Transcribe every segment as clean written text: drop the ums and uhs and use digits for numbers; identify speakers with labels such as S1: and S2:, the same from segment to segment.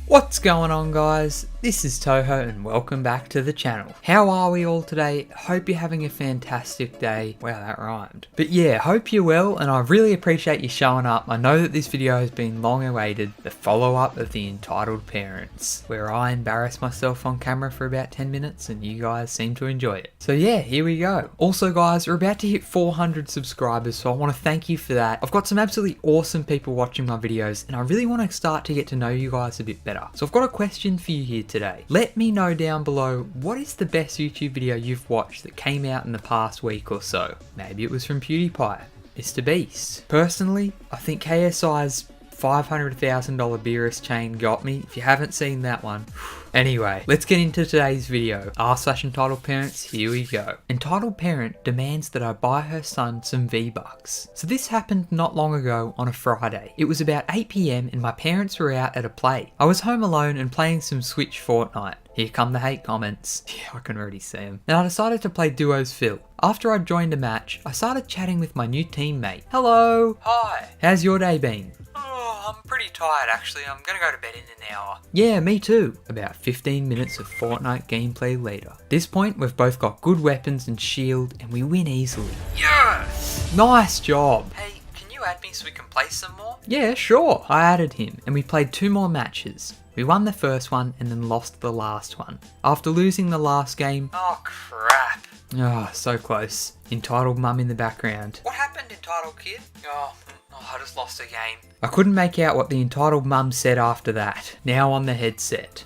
S1: What's going on, guys? This is ToHo and welcome back to the channel. How are we all today? Hope you're having a fantastic day. Wow, that rhymed. But yeah, hope you're well, and I really appreciate you showing up. I know that this video has been long awaited, the follow-up of the Entitled Parents, where I embarrass myself on camera for about 10 minutes and you guys seem to enjoy it. So yeah, here we go. Also guys, we're about to hit 400 subscribers, so I want to thank you for that. I've got some absolutely awesome people watching my videos, and I really want to start to get to know you guys a bit better. So I've got a question for you here today. Let me know down below, what is the best YouTube video you've watched that came out in the past week or so? Maybe it was from PewDiePie, Mr. Beast. Personally, I think KSI's $500,000 Beerus chain got me. If you haven't seen that one. Anyway, let's get into today's video. r/entitled parents, here we go. Entitled parent demands that I buy her son some V-Bucks. So this happened not long ago on a Friday. It was about 8 PM and my parents were out at a play. I was home alone and playing some Switch Fortnite. Here come the hate comments. Yeah, I can already see them. And I decided to play Duos Phil. After I joined a match, I started chatting with my new teammate. Hello. Hi. How's your day been? Oh, I'm pretty tired actually. I'm gonna go to bed in an hour. Yeah, me too. About 15 minutes of Fortnite gameplay later. At this point, we've both got good weapons and shield, and we win easily. Yes! Nice job. Hey, can you add me so we can play some more? Yeah, sure. I added him, and we played 2 more matches. We won the first one and then lost the last one. After losing the last game... Oh, crap. Oh, so close. Entitled mum in the background. What happened, entitled kid? Oh, I just lost a game. I couldn't make out what the entitled mum said after that. Now on the headset.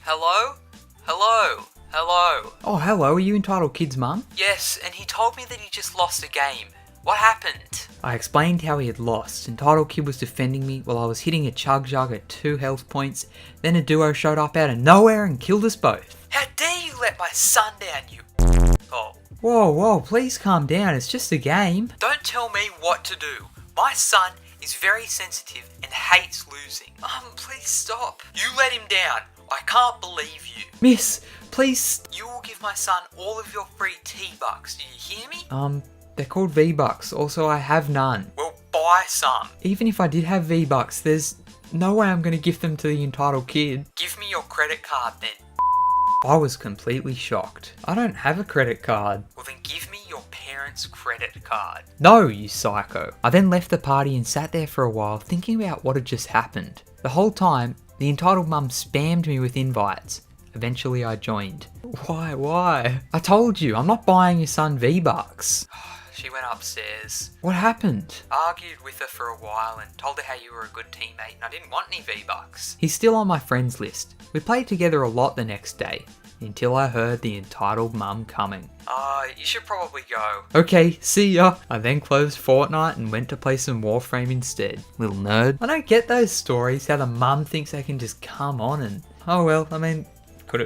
S1: Hello? Hello? Hello? Oh, hello. Are you entitled kid's mum? Yes, and he told me that he just lost a game. What happened? I explained how he had lost. Entitled kid was defending me while I was hitting a chug jug at 2 health points. Then a duo showed up out of nowhere and killed us both. How dare you let my son down, you oh. Whoa, please calm down. It's just a game. Don't tell me what to do. My son is very sensitive and hates losing. Please stop. You let him down. I can't believe you. Miss, please. You will give my son all of your free T-Bucks. Do you hear me? They're called V-Bucks. Also, I have none. Well, buy some. Even if I did have V-Bucks, there's no way I'm going to give them to the entitled kid. Give me your credit card then. I was completely shocked. I don't have a credit card. Well then give me your parents' credit card. No, you psycho. I then left the party and sat there for a while thinking about what had just happened. The whole time, the entitled mum spammed me with invites. Eventually I joined. Why? I told you, I'm not buying your son V-Bucks. She went upstairs. What happened? I argued with her for a while and told her how you were a good teammate and I didn't want any V-Bucks. He's still on my friends list. We played together a lot the next day, until I heard the entitled mum coming. You should probably go. Okay, see ya. I then closed Fortnite and went to play some Warframe instead. Little nerd. I don't get those stories, how the mum thinks they can just come on and... Oh well, I mean...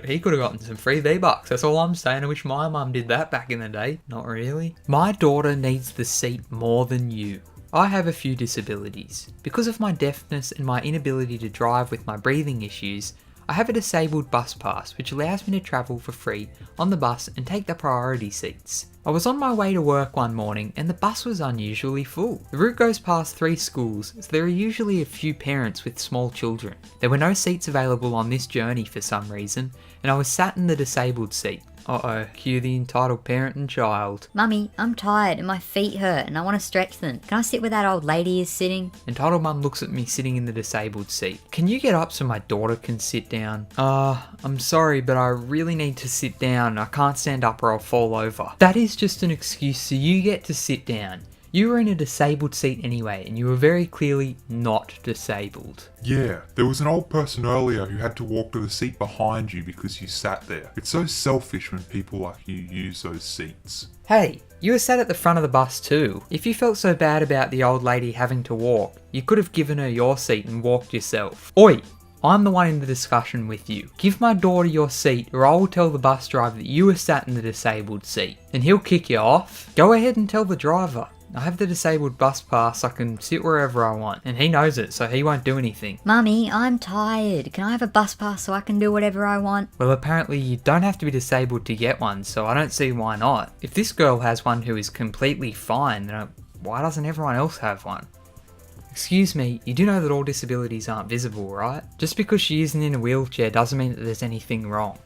S1: He could have gotten some free V-Bucks, that's all I'm saying. I wish my mum did that back in the day. Not really. My daughter needs the seat more than you. I have a few disabilities. Because of my deafness and my inability to drive with my breathing issues, I have a disabled bus pass which allows me to travel for free on the bus and take the priority seats. I was on my way to work one morning and the bus was unusually full. The route goes past 3 schools, so there are usually a few parents with small children. There were no seats available on this journey for some reason, and I was sat in the disabled seat. Uh-oh, cue the entitled parent and child. Mummy, I'm tired and my feet hurt and I want to stretch them. Can I sit where that old lady is sitting? Entitled mum looks at me sitting in the disabled seat. Can you get up so my daughter can sit down? I'm sorry, but I really need to sit down. I can't stand up or I'll fall over. That is just an excuse so you get to sit down. You were in a disabled seat anyway, and you were very clearly not disabled.
S2: Yeah, there was an old person earlier who had to walk to the seat behind you because you sat there. It's so selfish when people like you use those seats.
S1: Hey, you were sat at the front of the bus too. If you felt so bad about the old lady having to walk, you could have given her your seat and walked yourself. Oi! I'm the one in the discussion with you. Give my daughter your seat or I will tell the bus driver that you were sat in the disabled seat. And he'll kick you off. Go ahead and tell the driver. I have the disabled bus pass, I can sit wherever I want, and he knows it, so he won't do anything. Mummy, I'm tired. Can I have a bus pass so I can do whatever I want? Well, apparently you don't have to be disabled to get one, so I don't see why not. If this girl has one who is completely fine, then why doesn't everyone else have one? Excuse me, you do know that all disabilities aren't visible, right? Just because she isn't in a wheelchair doesn't mean that there's anything wrong.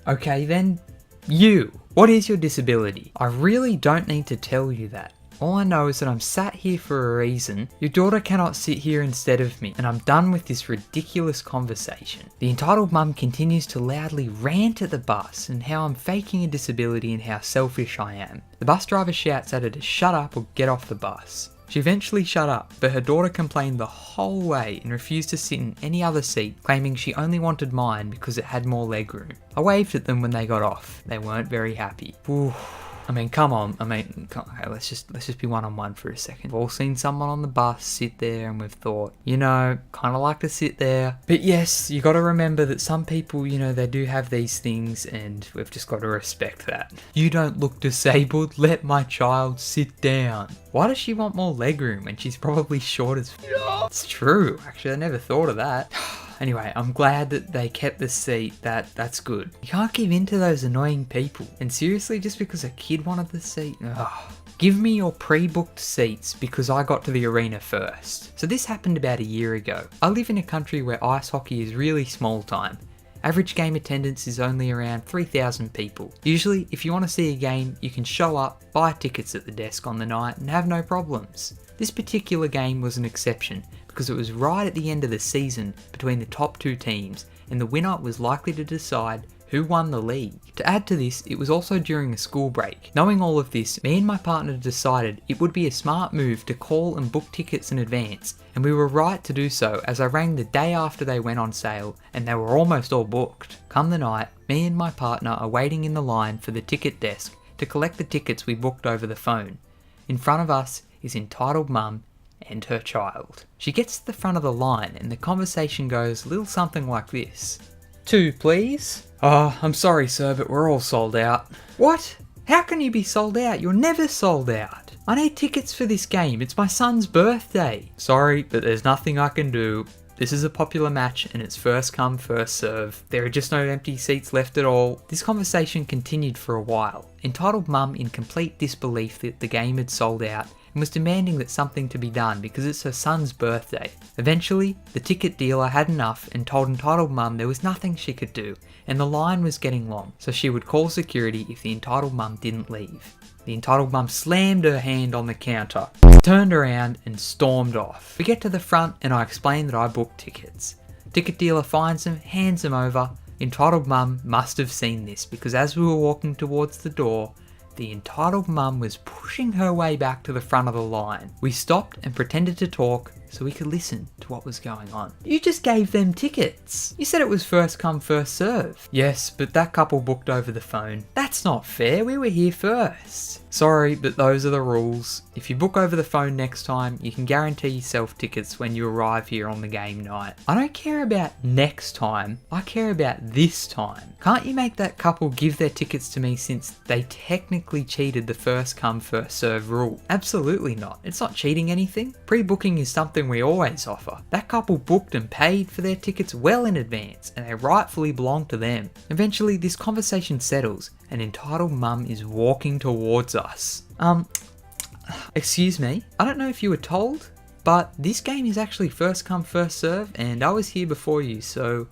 S1: Okay then, you. What is your disability? I really don't need to tell you that. All I know is that I'm sat here for a reason. Your daughter cannot sit here instead of me, and I'm done with this ridiculous conversation. The entitled mum continues to loudly rant at the bus and how I'm faking a disability and how selfish I am. The bus driver shouts at her to shut up or get off the bus. She eventually shut up, but her daughter complained the whole way and refused to sit in any other seat, claiming she only wanted mine because it had more legroom. I waved at them when they got off. They weren't very happy. Ooh. I mean, come on. Okay, let's just be one-on-one for a second. We've all seen someone on the bus sit there and we've thought, kind of like to sit there. But yes, you got to remember that some people, they do have these things and we've just got to respect that. You don't look disabled. Let my child sit down. Why does she want more legroom when she's probably short as It's true. Actually, I never thought of that. Anyway, I'm glad that they kept the seat. That's good. You can't give in to those annoying people. And seriously, just because a kid wanted the seat? Ugh. Give me your pre-booked seats because I got to the arena first. So this happened about a year ago. I live in a country where ice hockey is really small time. Average game attendance is only around 3,000 people. Usually, if you want to see a game, you can show up, buy tickets at the desk on the night and have no problems. This particular game was an exception because it was right at the end of the season between the top two teams and the winner was likely to decide who won the league. To add to this, it was also during a school break. Knowing all of this, me and my partner decided it would be a smart move to call and book tickets in advance, and we were right to do so as I rang the day after they went on sale and they were almost all booked. Come the night, me and my partner are waiting in the line for the ticket desk to collect the tickets we booked over the phone. In front of us is entitled mum and her child. She gets to the front of the line and the conversation goes a little something like this. 2, please. Oh, I'm sorry sir, but we're all sold out. What? How can you be sold out? You're never sold out. I need tickets for this game. It's my son's birthday. Sorry, but there's nothing I can do. This is a popular match and it's first come, first serve. There are just no empty seats left at all. This conversation continued for a while. Entitled mum, in complete disbelief that the game had sold out, and was demanding that something to be done because it's her son's birthday. Eventually, the ticket dealer had enough and told entitled mum there was nothing she could do and the line was getting long, so she would call security if the entitled mum didn't leave. The entitled mum slammed her hand on the counter, turned around and stormed off. We get to the front and I explain that I booked tickets. Ticket dealer finds them, hands them over. Entitled mum must have seen this because as we were walking towards the door, the entitled mum was pushing her way back to the front of the line. We stopped and pretended to talk so we could listen to what was going on. You just gave them tickets. You said it was first come, first serve. Yes, but that couple booked over the phone. That's not fair, we were here first. Sorry, but those are the rules. If you book over the phone next time, you can guarantee yourself tickets when you arrive here on the game night. I don't care about next time, I care about this time. Can't you make that couple give their tickets to me since they technically cheated the first come, first serve rule? Absolutely not. It's not cheating anything. Pre-booking is something we always offer. That couple booked and paid for their tickets well in advance and they rightfully belong to them. Eventually, this conversation settles and entitled mum is walking towards us. Excuse me, I don't know if you were told, but this game is actually first come, first serve and I was here before you, so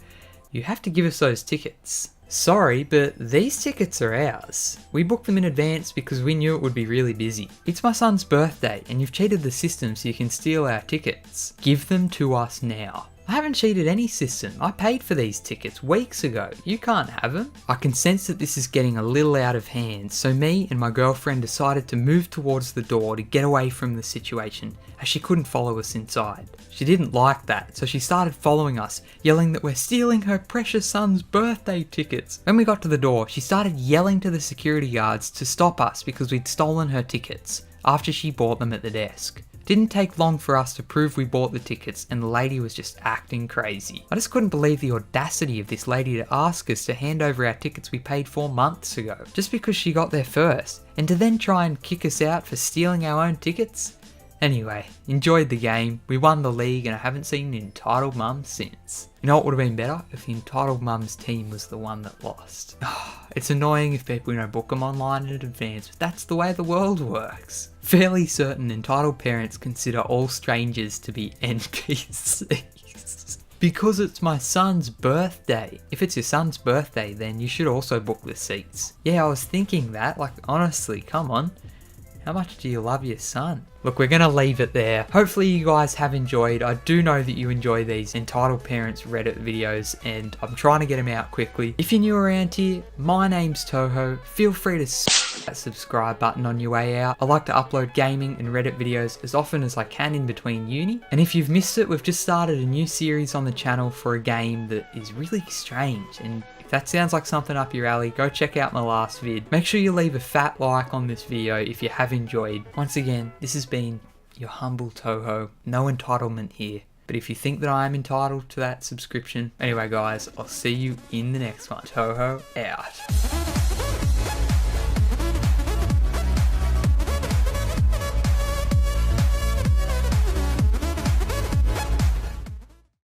S1: you have to give us those tickets. Sorry, but these tickets are ours. We booked them in advance because we knew it would be really busy. It's my son's birthday and you've cheated the system so you can steal our tickets. Give them to us now. I haven't cheated any system. I paid for these tickets weeks ago. You can't have them. I can sense that this is getting a little out of hand, so me and my girlfriend decided to move towards the door to get away from the situation, as she couldn't follow us inside. She didn't like that, so she started following us, yelling that we're stealing her precious son's birthday tickets. When we got to the door, she started yelling to the security guards to stop us because we'd stolen her tickets, after she bought them at the desk. Didn't take long for us to prove we bought the tickets and the lady was just acting crazy. I just couldn't believe the audacity of this lady to ask us to hand over our tickets we paid for months ago, just because she got there first, and to then try and kick us out for stealing our own tickets? Anyway, enjoyed the game, we won the league, and I haven't seen an entitled mum since. You know what would have been better? If the entitled mum's team was the one that lost. It's annoying if people, book them online in advance, but that's the way the world works. Fairly certain entitled parents consider all strangers to be NPCs. Because it's my son's birthday. If it's your son's birthday, then you should also book the seats. Yeah, I was thinking that, honestly, come on. How much do you love your son? Look, we're gonna leave it there. Hopefully you guys have enjoyed. I do know that you enjoy these entitled parents Reddit videos, and I'm trying to get them out quickly. If you're new around here, my name's ToHo. Feel free to that subscribe button on your way out. I like to upload gaming and Reddit videos as often as I can in between uni. And if you've missed it, we've just started a new series on the channel for a game that is really strange, and if that sounds like something up your alley, go check out my last vid. Make sure you leave a fat like on this video if you have enjoyed. Once again, this has been your humble ToHo. No entitlement here. But if you think that I am entitled to that subscription, anyway guys, I'll see you in the next one. ToHo out.